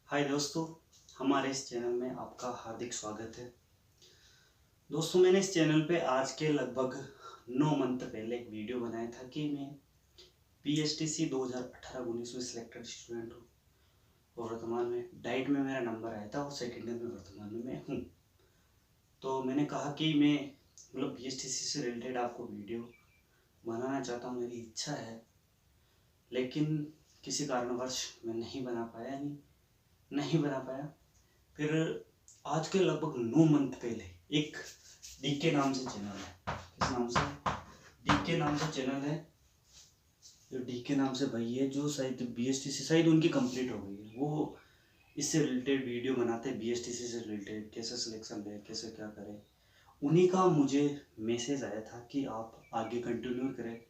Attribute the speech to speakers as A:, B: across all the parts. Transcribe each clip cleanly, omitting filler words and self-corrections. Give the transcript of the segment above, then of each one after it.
A: हाय दोस्तों, हमारे इस चैनल में आपका हार्दिक स्वागत है। दोस्तों, मैंने इस चैनल पे आज के लगभग 9 मंथ पहले एक वीडियो बनाया था कि मैं पीएसटीसी 2018-19 में सिलेक्टेड स्टूडेंट हूँ और वर्तमान में डाइट में मेरा नंबर आया था और सेकेंड ईयर में वर्तमान में मैं हूँ। तो मैंने कहा कि मैं पीएसटीसी से रिलेटेड आपको वीडियो बनाना चाहता हूँ, मेरी इच्छा है, लेकिन किसी कारणवश मैं नहीं बना पाया। फिर आज के लगभग 9 मंथ पहले एक डीके नाम से चैनल है। किस नाम से? डीके नाम से चैनल है। जो डीके नाम से भाई है, जो शायद बीएसटीसी शायद उनकी कंप्लीट हो गई है, वो इससे रिलेटेड वीडियो बनाते हैं। बीएसटीसी से रिलेटेड कैसे सिलेक्शन ले, कैसे क्या करें, उन्हीं का मुझे मैसेज आया था कि आप आगे कंटिन्यू करें,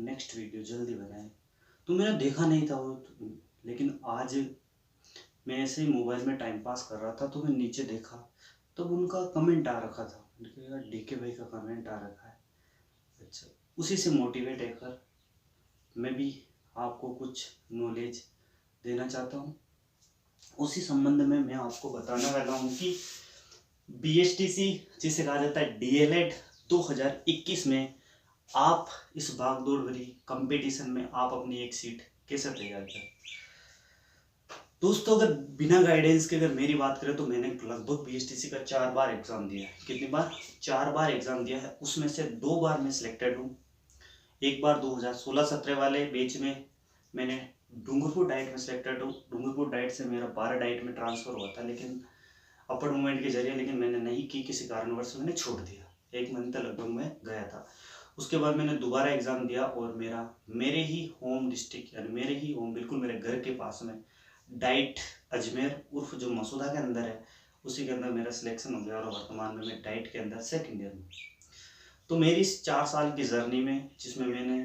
A: नेक्स्ट वीडियो जल्दी बनाएं। तो मैंने देखा नहीं था वो, लेकिन आज मैं ऐसे ही मोबाइल में टाइम पास कर रहा था तो मैं नीचे देखा तो उनका कमेंट आ रखा था। यार डीके भाई का कमेंट आ रखा है, अच्छा। उसी से मोटिवेट होकर मैं भी आपको कुछ नॉलेज देना चाहता हूँ। उसी संबंध में मैं आपको बताने वाला हूँ कि बीएसटीसी जिसे कहा जाता है डीएलएड 2021 में आप इस भागदौड़ भरी कंपटीशन में आप अपनी एक सीट कैसे तैयार करें। दोस्तों, अगर बिना गाइडेंस के अगर मेरी बात करें तो मैंने लगभग बीएसटीसी का 4 बार एग्जाम दिया है। कितनी बार? 4 बार एग्जाम दिया है। उसमें से 2 बार मैं सिलेक्टेड हूँ। एक बार 2016-17 वाले बैच में मैंने डूंगरपुर डाइट में सिलेक्टेड हूँ। डूंगरपुर डाइट से मेरा 12 डाइट में ट्रांसफ़र हुआ था, लेकिन अपर मूवमेंट के जरिए, लेकिन मैंने नहीं की, किसी कारणवश मैंने छोड़ दिया। 1 मंथ लगभग मैं गया था। उसके बाद मैंने दोबारा एग्ज़ाम दिया और मेरे ही होम डिस्ट्रिक्ट, यानी मेरे ही होम, बिल्कुल मेरे घर के पास में डाइट अजमेर उर्फ जो मसूदा के अंदर है, उसी के अंदर मेरा सिलेक्शन हो गया और वर्तमान में मैं डाइट के अंदर सेकेंड ईयर में। तो मेरी इस 4 साल की जर्नी में, जिसमें मैंने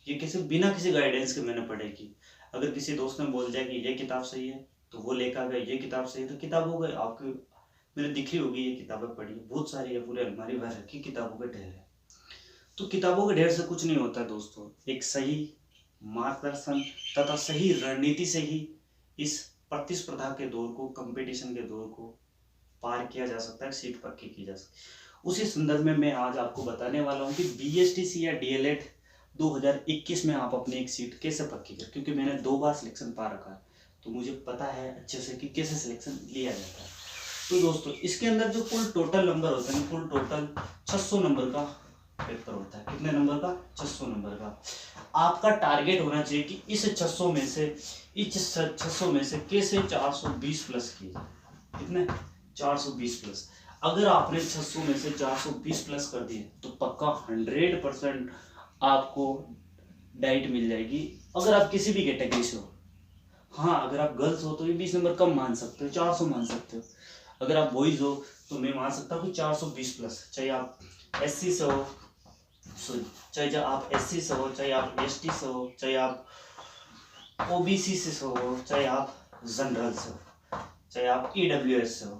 A: ये बिना किसी गाइडेंस के मैंने पढ़ाई की। अगर किसी दोस्त ने बोल दिया कि ये किताब सही है तो वो लेकर आ गया, ये किताब सही है तो किताबों का आपको मेरे दिखी होगी, ये किताबें पढ़ी बहुत सारी है, पूरे अलमारी भर रखी किताबों के ढेर है। तो किताबों के ढेर से कुछ नहीं होता दोस्तों, एक सही मार्गदर्शन तथा सही रणनीति से ही इस प्रतिस्पर्धा के दौर को, कंपटीशन के दौर को पार किया जा सकता है, सीट पक्की की जा सकती है। उसी संदर्भ में मैं आज आपको बताने वाला हूं कि बीएसटीसी या डीएलएड 2021 में आप अपनी एक सीट कैसे पक्की करें, क्योंकि मैंने 2 बार सिलेक्शन पा रखा है तो मुझे पता है अच्छे से कि कैसे सिलेक्शन लिया जाता है। तो दोस्तों, इसके अंदर जो कुल टोटल नंबर होता है, कुल टोटल 600 नंबर का पेपर होता है। कितने नंबर का? 600 नंबर का। आपका टारगेट होना चाहिए कि इस 600 में से कैसे 420 प्लस किए जाए। कितने? 420 प्लस। अगर आपने 600 में से 420 प्लस कर दिए तो पक्का 100% आपको डाइट मिल जाएगी, अगर आप किसी भी कैटेगरी से हो। हाँ, अगर आप गर्ल्स हो तो ये 20 नंबर कम मान सकते हो, 400 मान सकते हो। अगर आप बॉयज हो तो मैं मान सकता हूँ कि 420 प्लस, चाहे आप एससी से हो, चाहे आप एससी से हो, चाहे आप एसटी से हो, चाहे आप ओबीसी से हो, चाहे आप जनरल से हो, चाहे आप ईडब्ल्यूएस से हो।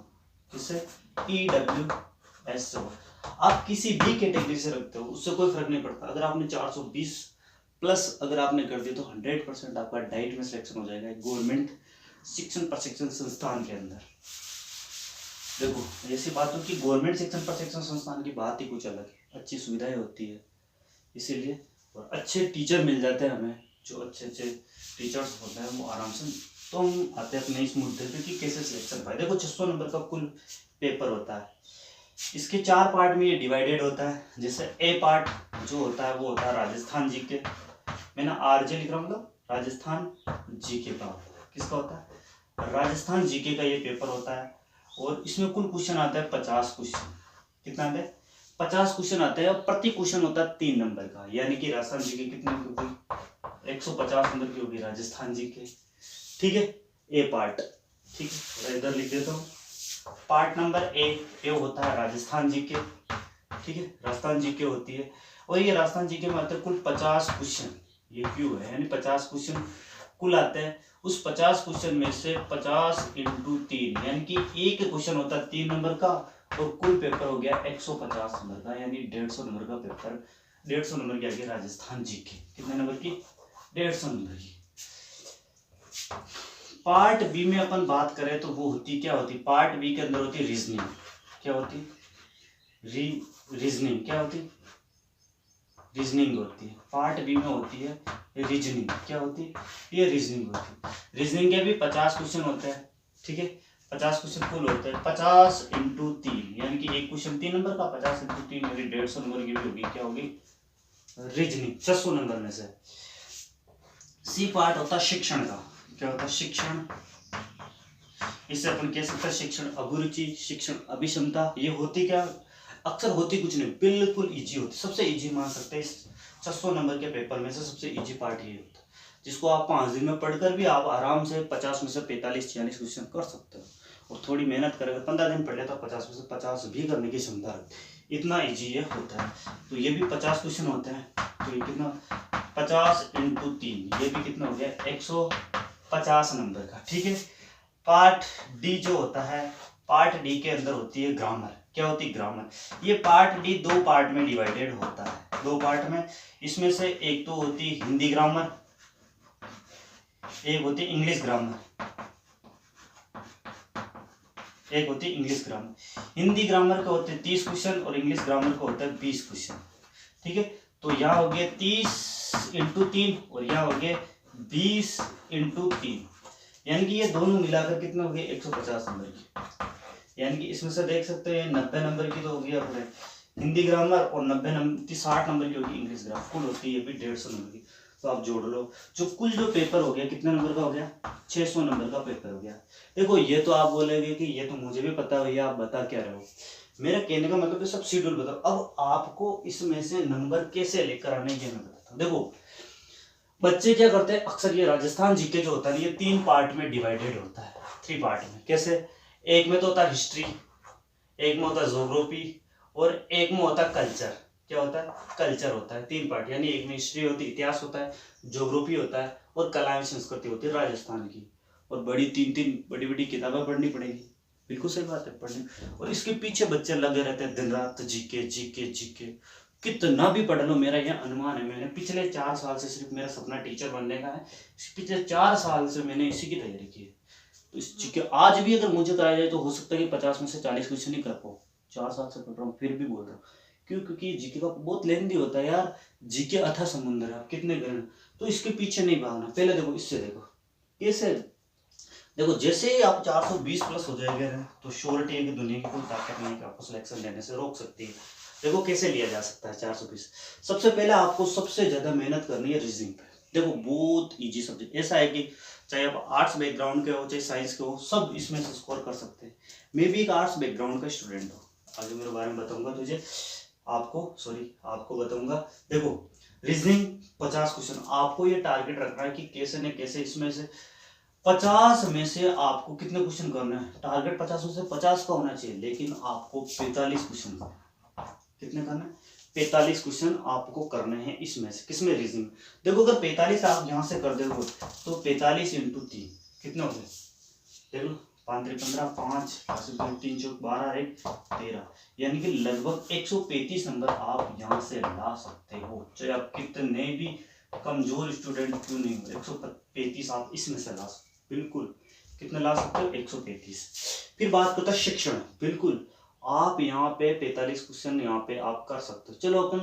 A: किससे? ईडब्ल्यूएस से हो। आप किसी भी कैटेगरी से रखते हो, उससे कोई फर्क नहीं पड़ता। अगर आपने 420 प्लस अगर आपने कर दिया तो 100% आपका डाइट में सिलेक्शन हो जाएगा गवर्नमेंट शिक्षण प्रशिक्षण संस्थान के अंदर। देखो, ऐसी बात हो कि गवर्नमेंट शिक्षण प्रशिक्षण संस्थान की बात ही कुछ अलग है, अच्छी सुविधाएं होती है इसीलिए, और अच्छे टीचर मिल जाते हैं हमें, जो अच्छे टीचर्स होते हैं वो आराम से। तो हम आते हैं अपने इस मुद्दे पे कि कैसे सिलेक्शन पाए। देखो, 600 नंबर का कुल पेपर होता है, इसके 4 पार्ट में ये डिवाइडेड होता है। जैसे ए पार्ट जो होता है वो होता है राजस्थान जीके, मैंने आरजे लिख रहा हूँ, मतलब राजस्थान जीके का। किसका होता है? राजस्थान जीके का ये पेपर होता है और इसमें कुल क्वेश्चन आता है 50 क्वेश्चन। कितना आता है? 50 क्वेश्चन आते हैं और प्रति क्वेश्चन होता है 3 नंबर का, यानी कि राजस्थान जीके कितने की होगी? 150 नंबर की होगी राजस्थान जीके। ठीक है, ए पार्ट। ठीक है, इधर लिख देता हूँ। पार्ट नंबर ए होता है राजस्थान जीके। ठीक है, राजस्थान जीके होती है और ये राजस्थान जीके में आते हैं कुल 50 क्वेश्चन। ये क्यों है, यानी 50 क्वेश्चन कुल आते हैं। उस 50 क्वेश्चन में से 50 × 3, यानी कि एक क्वेश्चन होता है 3 नंबर का और कुल पेपर हो गया 150 नंबर का, यानी 150 नंबर का पेपर। 150 नंबर की आ गई राजस्थान जीके। कितने नंबर की? 150 नंबर की। पार्ट बी में अपन बात करें तो वो होती क्या होती, पार्ट बी के अंदर होती रीजनिंग। क्या होती, रीजनिंग। क्या होती, रीजनिंग होती है। पार्ट बी में होती है रीजनिंग। क्या होती, ये रीजनिंग होती है। रीजनिंग के भी 50 क्वेश्चन होते हैं, ठीक है, 50 क्वेश्चन फुल होते हैं। 50 इंटू 3 यानी कि एक क्वेश्चन 3 नंबर का, 50 इंटू 3 मेरी 150 नंबर की भी होगी। क्या होगी, रीजनिंग, 600 नंबर में से। सी पार्ट होता है शिक्षण का। क्या होता है, शिक्षण। इससे अपन कह सकते हैं शिक्षण अभिरुचि, शिक्षण अभिक्षमता। ये होती क्या, अक्सर होती कुछ नहीं, बिल्कुल इजी होती, सबसे इजी मान सकते हैं इस 600 नंबर के पेपर में से सबसे इजी पार्ट ये होता है, जिसको आप 5 दिन में पढ़कर भी आप आराम से 50 में से 45-46 क्वेश्चन कर सकते हो। और थोड़ी मेहनत करेगा, 15 दिन पढ़ ले तो 50 में से 50 भी करने की क्षमता रखते हैं, इतना इजी ये होता है। तो ये भी 50 क्वेश्चन होते हैं, तो ये कितना, 50 इंटू 3, ये भी कितना हो गया, 150 नंबर का, ठीक है। पार्ट डी जो होता है, पार्ट डी के अंदर होती है ग्रामर। क्या होती है, ग्रामर। ये पार्ट डी 2 पार्ट में डिवाइडेड होता है, 2 पार्ट में। इसमें से एक तो होती है हिंदी ग्रामर, एक होती है इंग्लिश ग्रामर, एक होती है इंग्लिश ग्रामर। हिंदी ग्रामर का होते हैं 30 क्वेश्चन और इंग्लिश ग्रामर का होता है 20 क्वेश्चन, ठीक है। तो यहाँ हो गया 30 इंटू 3 और यहाँ हो गया 20 इंटू 3, यानी कि ये दोनों मिलाकर कितना हो गया, 150 नंबर की। यानी कि इसमें से देख सकते हैं 90 नंबर की तो होगी अपने हिंदी ग्रामर और 60 नंबर की होगी इंग्लिश ग्रामर, कुल होती है ये भी 150 नंबर की। तो आप जोड़ लो, जो कुल जो पेपर हो गया कितने नंबर का हो गया, 600 नंबर का पेपर हो गया। देखो ये तो आप बोलेंगे कि ये तो मुझे भी पता है भैया, आप बता क्या रहे हो। मेरा कहने का मतलब सब शेड्यूल बताओ। अब आपको इसमें से नंबर कैसे लेकर आने ये मैं बताता हूँ। देखो बच्चे क्या करते हैं, अक्सर ये राजस्थान जीके जो होता है ये 3 पार्ट में डिवाइडेड होता है, 3 पार्ट में। कैसे, एक में तो होता है हिस्ट्री, एक में होता है ज्योग्राफी और एक में होता है कल्चर। क्या होता है, कल्चर होता है। 3 पार्ट, यानी एक में हिस्ट्री होती है, इतिहास होता है, ज्योग्राफी होता है और कला एवं संस्कृति होती है राजस्थान की। और बड़ी 3 बड़ी बड़ी किताबें पढ़नी पड़ेगी, बिल्कुल सही बात है, पढ़नी। और इसके पीछे बच्चे लगे रहते हैं दिन रात, जीके जीके जीके, कितना भी पढ़ लो। मेरा यह अनुमान है, मैंने पिछले 4 साल से, सिर्फ मेरा सपना टीचर बनने का है, पिछले 4 साल से मैंने इसी की तैयारी की है। तो इस जीके आज भी अगर मुझे कराया जाए तो हो सकता है कि 50 में से 40 क्वेश्चन ही कर पाऊँ। 4 साल से पढ़ रहा हूँ, फिर भी बोल रहा हूँ। क्यों, क्योंकि जीके का बहुत लेंदी होता है यार, जीके अथाह समुद्र है, आप कितने करें। तो इसके पीछे नहीं भागना, पहले देखो, इससे देखो, कैसे देखो, जैसे ही आप 420 प्लस हो जाएंगे तो श्योरिटी है कि दुनिया की कोई ताकत नहीं है कि आपको सिलेक्शन लेने से रोक सकती है। देखो कैसे लिया जा सकता है 420। सबसे पहले आपको सबसे ज्यादा मेहनत करनी है रीजनिंग पे। देखो बहुत इजी सब्जेक्ट, ऐसा है कि चाहे आप आर्ट्स बैकग्राउंड के हो चाहे साइंस के हो, सब इसमें से स्कोर कर सकते हैं। मैं भी एक आर्ट्स बैकग्राउंड का स्टूडेंट हूँ, आगे मेरे बारे में बताऊंगा तुझे, आपको बताऊंगा। देखो रीजनिंग 50 क्वेश्चन, आपको ये टारगेट रखना है कि कैसे न कैसे इसमें से 50 में से आपको कितने क्वेश्चन करना है। टारगेट 50 में से 50 का होना चाहिए, लेकिन आपको 45 क्वेश्चन करना है। कितने करना है, 45 क्वेश्चन आपको करने हैं इसमें से, किसमें, रीजनिंग। देखो अगर 45 आप यहाँ से कर दोगे तो 45 इंटू 3 कितने हो गए, देखो 5 3 15, 5 3 4 12 1 13, यानी कि लगभग 135 नंबर आप यहाँ से ला सकते हो, चाहे आप कितने भी कमजोर स्टूडेंट क्यों नहीं हो। 135 आप इसमें से ला सकते, बिल्कुल कितने ला सकते हो, 135। फिर बात करता है शिक्षण, बिल्कुल आप यहाँ पे 45 क्वेश्चन यहाँ पे आप कर सकते हो। चलो अपन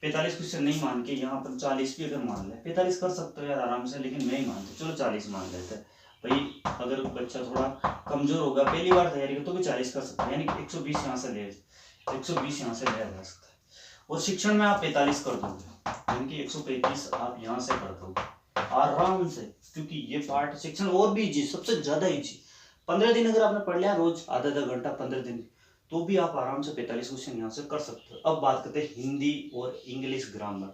A: 45 क्वेश्चन नहीं मान के यहाँ पर 40 भी अगर मान ले, 45 कर सकते हो यार आराम से, लेकिन नहीं मानते, चलो 40 मान लेते हैं भाई। अगर बच्चा थोड़ा कमजोर होगा, पहली बार तैयारी कर तो भी 40 कर सकता है, यानी कि 120 यहाँ से ले, 120 यहाँ से लिया जा सकता है। और शिक्षण में आप 45 कर दोगे, यानी कि 135 आप यहाँ से कर दोगे आराम से, क्योंकि ये पार्ट शिक्षण और भी इजी, सबसे ज्यादा इजी। 15 दिन अगर आपने पढ़ लिया रोज आधा घंटा 15 दिन, तो भी आप आराम से 45 क्वेश्चन यहाँ से कर सकते हो। अब बात करते हैं हिंदी और इंग्लिश ग्रामर।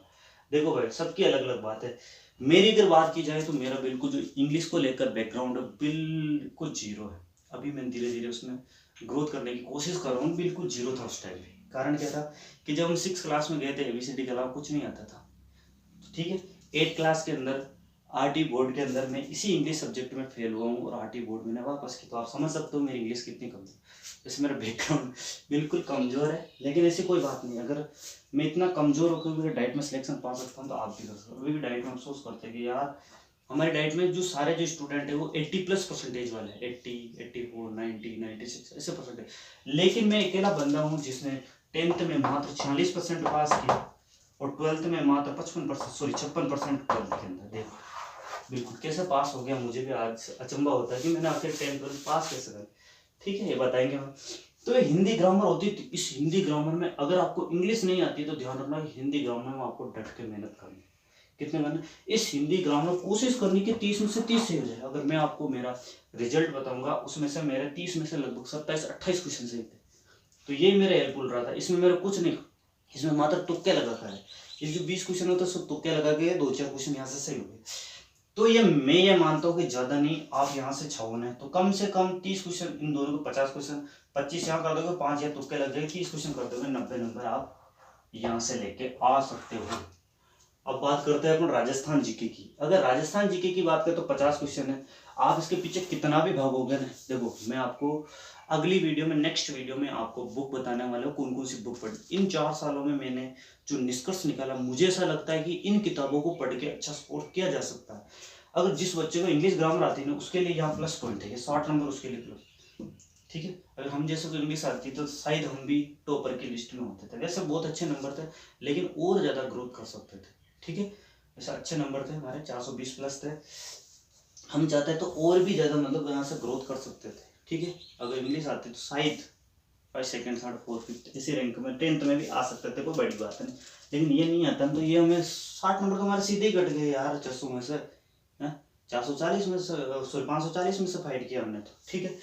A: देखो भाई सबकी अलग अलग बात है, मेरी अगर बात की जाए तो मेरा बिल्कुल जो इंग्लिश को लेकर बैकग्राउंड है बिल्कुल जीरो है। अभी मैं धीरे धीरे उसमें ग्रोथ करने की कोशिश कर रहा हूँ, बिल्कुल जीरो था उस टाइम पे। कारण क्या था कि जब हम 6 क्लास में गए थे ABCD के अलावा कुछ नहीं आता था, ठीक है। 8 क्लास के अंदर RT बोर्ड के अंदर मैं इसी इंग्लिश सब्जेक्ट में फेल हुआ हूँ और RT बोर्ड मैंने वापस की। तो आप समझ सकते हो मेरी इंग्लिश कितनी कमजोर, जैसे मेरा बैकग्राउंड बिल्कुल कमजोर है, लेकिन ऐसी कोई बात नहीं। अगर मैं इतना कमजोर होकर भी डाइट में सिलेक्शन पा सकता हूँ तो आप भी कर सकते हो। अभी भी डाइट में अफसोस करते हैं कि यार हमारी डाइट में जो सारे जो स्टूडेंट है वो 80+ % वाले हैं, 80, 84, 90, 96 ऐसे परसेंटेज। लेकिन मैं अकेला बंदा हूँ जिसने 10th में मात्र 46% पास किया और 12th में मात्र 56%, सॉरी 56% ट्वेल्थ के अंदर। देखो बिल्कुल कैसे पास हो गया, मुझे भी आज अचंभा होता है कि मैंने आखिर 10th 12th पास कैसे कर। ठीक है, ये बताएंगे हम। तो ये हिंदी ग्रामर होती है। इस हिंदी ग्रामर में अगर आपको इंग्लिश नहीं आती तो ध्यान रखना हिंदी ग्रामर में आपको डट के मेहनत करनी। कितने मेहनत, इस हिंदी ग्रामर कोशिश करनी कि 30 में से 30 सही हो जाए। अगर मैं आपको मेरा रिजल्ट बताऊंगा उसमें से मेरे 30 में से लगभग 27-28 क्वेश्चन सही थे, तो ये मेरे हेल्पफुल रहा था। इसमें मेरा कुछ नहीं, इसमें मात्र तुक्के लगा था। ये जो 20 क्वेश्चन होता है सब तुक्के लगा के 2-4 क्वेश्चन यहाँ से सही हो गए। तो ये मैं ये मानता हूँ कि ज्यादा नहीं, आप यहाँ से 56 है तो कम से कम 30 क्वेश्चन, इन दोनों को 50 क्वेश्चन, 25 यहाँ कर दोगे, 5 या तुक्के लग जाएंगे, 30 क्वेश्चन कर दोगे, 90 नंबर आप यहाँ से लेके आ सकते हो। अब बात करते हैं अपन राजस्थान जीके की। अगर राजस्थान जीके की बात करें तो 50 क्वेश्चन है। आप इसके पीछे कितना भी भागोगे ना, देखो मैं आपको अगली वीडियो में, नेक्स्ट वीडियो में आपको बुक बताने वाला हूँ कौन कौन सी बुक पढ़ी। इन 4 सालों में मैंने जो निष्कर्ष निकाला, मुझे ऐसा लगता है कि इन किताबों को पढ़ के अच्छा स्कोर किया जा सकता है। अगर जिस बच्चे को इंग्लिश ग्रामर आती है ना उसके लिए यहाँ प्लस पॉइंट है, 60 नंबर उसके लिए प्लस। ठीक है, अगर हम जैसे को इंग्लिश आती तो शायद हम भी टॉपर की लिस्ट में होते थे। वैसे बहुत अच्छे नंबर थे लेकिन और ज्यादा ग्रोथ कर सकते थे। ठीक है, वैसे अच्छे नंबर थे हमारे, 420+ थे। हम चाहते तो और भी ज्यादा मतलब यहाँ से ग्रोथ कर सकते थे। ठीक है, अगर इंग्लिश आती तो शायद 1st 2nd 3rd 4th 5th इसी रैंक में, 10th में भी आ सकते थे, कोई बड़ी बात नहीं। लेकिन ये नहीं आता तो ये हमें 60 नंबर तो हमारे सीधे ही कट गए यार 400 में से, 440 में से, सॉरी 540 में से फाइट किया हमने तो। ठीक है,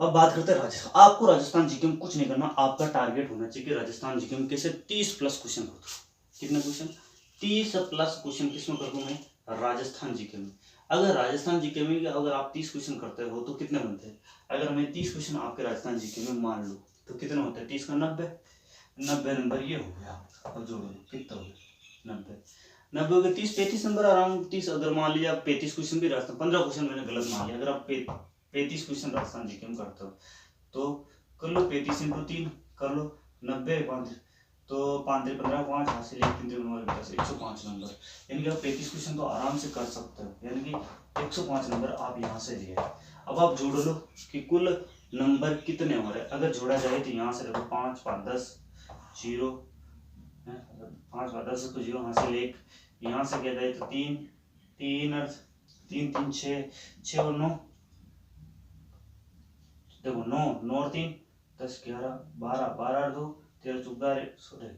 A: अब बात करते हैं राजस्थान। आपको राजस्थान जीके में कुछ नहीं करना, आपका टारगेट होना चाहिए कि राजस्थान जीके में कैसे 30+ क्वेश्चन कर दो। कितने क्वेश्चन, 30+ क्वेश्चन किसमें कर दूं मैं, राजस्थान जीके में। अगर राजस्थान जीके में अगर आप 30 क्वेश्चन करते हो तो कितने बनते हैं, अगर मैं 30 क्वेश्चन आपके राजस्थान जीके में मान लूँ तो कितने होते हैं, 30 का 90 नंबर ये हो गया। अब जोड़ो कितना हो गया, 90 हो गया, 30-35 नंबर आराम। 30 अगर मान लिया 35 क्वेश्चन भी राजस्थान, 15 क्वेश्चन मैंने गलत मान लिया। अगर आप 35 क्वेश्चन राजस्थान जीके में करते हो तो कर लो 35 × 3 कर लो, 90 5 तो 5 3 15, 5 हासिल 1 3 3 नंबर 105 नंबर। यानी कि आप 35 क्वेश्चन तो आराम से कर सकते हो, यानी कि 105 नंबर आप यहाँ से लिए। अब आप जोड़ लो कि कुल नंबर कितने हो रहे हैं। अगर जोड़ा जाए तो यहाँ से देखो 5 5 10 0, 5 5 10 तो 0 हासिल 1, यहाँ से क्या जाए तो 3 3 और 3 3 6 और 9, देखो 9 9 और 3 10 11 12 12 और 2 13 14, सॉरी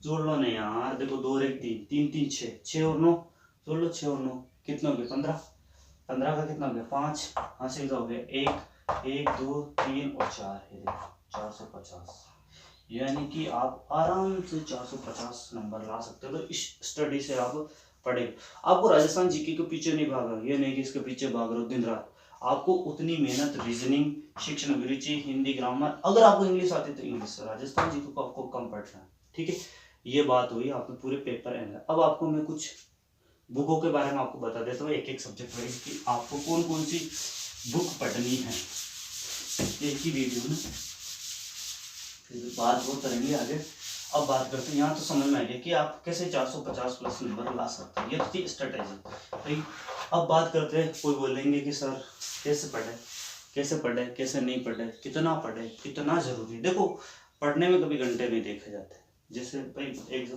A: जोड़ लो नहीं यार, देखो 2 और 1 3 3 3 6 6 और 9 जोड़ लो, 6 और 9 कितना हो गया 15, 15 का कितना हो गया 5 हासिल का हो गया 1 1 2 3 और 4, ये देखो 450। यानी कि आप आराम से 450 नंबर ला सकते हो। तो इस स्टडी से आप पढ़े, आपको राजस्थान जीके के पीछे नहीं भागा, ये नहीं कि इसके पीछे भाग रहे हो दिन रात। आपको उतनी मेहनत रीजनिंग, शिक्षण अभिरुचि, हिंदी ग्रामर, अगर आपको इंग्लिश आती तो इंग्लिश, राजस्थान जीके को आपको कम पढ़ना है। ठीक है, ये बात हुई आपने पूरे पेपर एंड। अब आपको मैं कुछ बुकों के बारे में आपको बता देता हूँ, एक एक सब्जेक्ट वाइज कि आपको कौन कौन सी बुक पढ़नी है एक ही वीडियो में, फिर बात वो करेंगे आगे। अब बात करते हैं, यहाँ तो समझ में आ गया कि आप कैसे 450+ नंबर ला सकते हैं, ये थी स्ट्रेटेजी भाई। अब बात करते हैं, कोई बोलेंगे कि सर कैसे पढ़े, कैसे पढ़े, कैसे नहीं पढ़े, कितना पढ़े, कितना जरूरी। देखो पढ़ने में कभी घंटे नहीं देखे जाते। जैसे भाई एक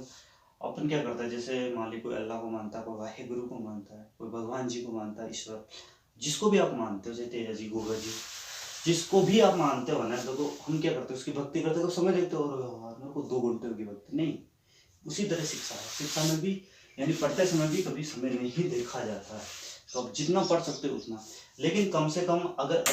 A: अपन क्या करता है, जैसे मान ली कोई अल्लाह को मानता है, कोई वाहे गुरु को मानता है, कोई भगवान जी को मानता है, ईश्वर जिसको भी आप मानते हो, जैसे तेजा जी, गोगा जी, जिसको भी आप मानते हो ना, तो हम क्या करते हैं उसकी भक्ति करते हो, समय देखते हो और मेरे को 2 घंटे की भक्ति नहीं। उसी तरह शिक्षा है, शिक्षा में भी यानी पढ़ते समय भी कभी समय नहीं देखा जाता है। तो आप जितना पढ़ सकते हो उतना, लेकिन कम से कम अगर